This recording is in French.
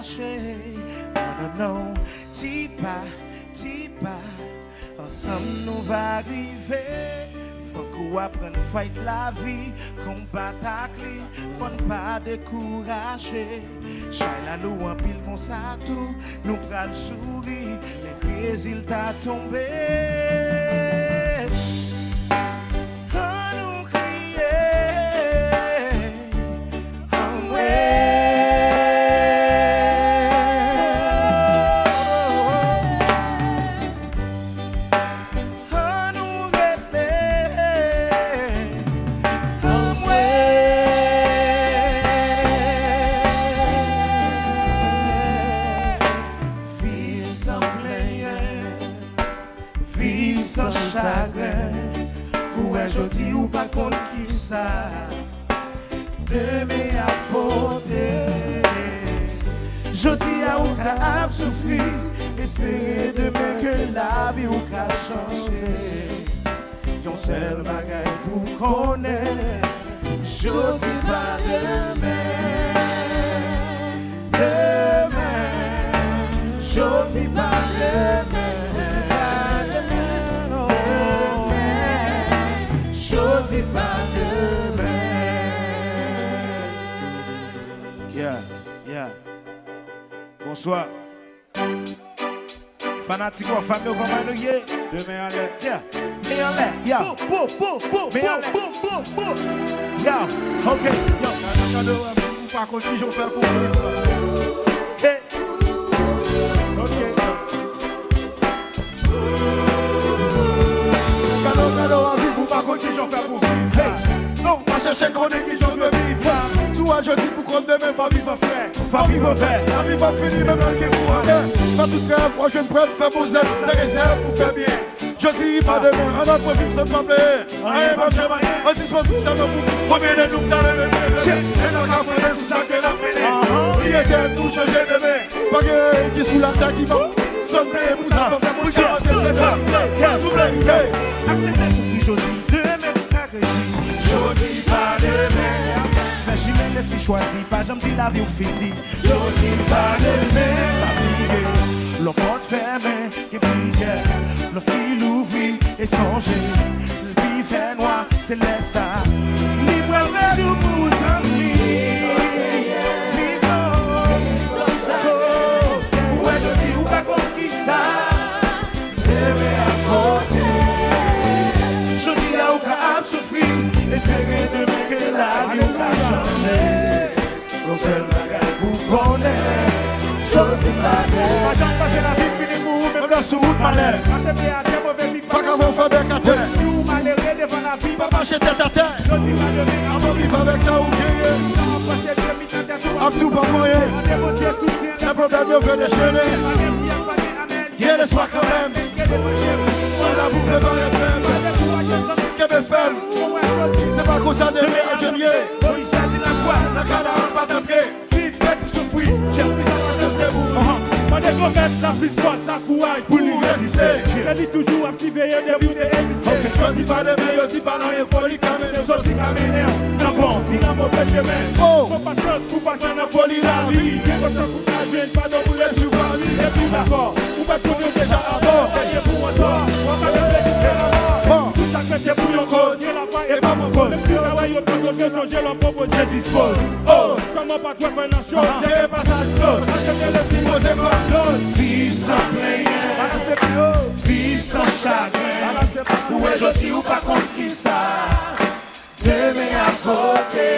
marcher. Non, non, non, t'y pas, ensemble nous va arriver. Faut qu'on apprenne fight la vie, combattre la clé, faut ne pas décourager. Chaila nous en pile comme ça tout, nous prenons le sourire, les résultats tombés. Jodi ou pas contre qui ça demain à porter. Jodi a ou ka souffrir, espérer demain que la vie ou ka changer. Yon seul bagay pour connaître. Jodi pas demain, jodi pas demain. Jodi pas demain. Yeah. Bonsoir. Fanatique ou famille ou comment nous y est. Demain en l'air. Yeah. Mais en l'air. Yeah. Mais en l'air. Yeah. Ok. Yo. Vous pas continuer, je vais faire pour vous. Hey. Ok. Non, pas chercher chronique qui j'en veux vivre. Toi, je dis pour qu'on demain, va vivre frère. Va vivre frère. La vie va finir, même un qui pour rien. Pas tout cas, moi je ne prête faire vos aides, des réserves pour faire bien. Je dis pas demain, on a profité sans trembler. Rien, pas jamais. On dispose tout ça dans vous. Combien de nous t'as le même. Et dans la folie, sous ça que la pénée. Il était tout changé demain. Pas que qui sous la tête qui va. Sonner, pour ça, pour ça, pour ça. Acceptez ce que je dis. Jodi pas demain, mais j'y mets les filles choisies, pas j'aime dire la vie ou fini. Jodi pas demain, l'on porte fermé, qui plusieurs, le fil ouvri et songé, le vie fait noir, c'est laisse ça. Libre avec tout pour s'ennuyer, vivons, ouais je dis ou pas comme qui ça, demain à côté. Espérer demain que la vie va changer. L'on seul bagage pour connaître. Jodi pas demain. Pas passer la vie finie pour vous, même dans sous route malheur. Marcher à terre, mauvais vie. Pas qu'avant faire bec à terre. Vous malheureux devant la vie. Pas marcher tête à terre. Jodi pas demain. Avant vivre avec ça ou bien. Absous pas moyen. Les problèmes nous veulent déchaîner. Il y a l'espoir quand même. On a vous préparé même. Québec ferme. C'est pas comme ça de ingénieur. Police a dit la quoi. La cadavre pas d'entrée. Vite, faites souffrir. J'ai plus à c'est vous. On est qu'on mette la plus forte, la courage pour lui résister. Je dis toujours activer et début de résister. Je dis pas de meilleur, je dis pas non, il faut lui camener. Nous autres, il camine. Non bon, il a mauvais chemin. Oh, faut pas chance pour pas qu'on a folie la vie. Il y a pas de temps pour ta jeune, pas de boulet sur la vie. Et puis d'accord, vous pouvez trouver déjà à bord. Et pour moi, toi, on va le faire. Tout ça que c'est pour yon cause, et pas mon cause. Même si on a eu autant de choses, j'ai leur propre, je dispose. Oh, ça m'a pas toi faire la chose, j'ai pas ça chose. Accepter le petit mot, c'est pas chose. Vive sans plaisir, vive sans chagrin. Où est-ce ou pas contre qui ça? Demain à côté.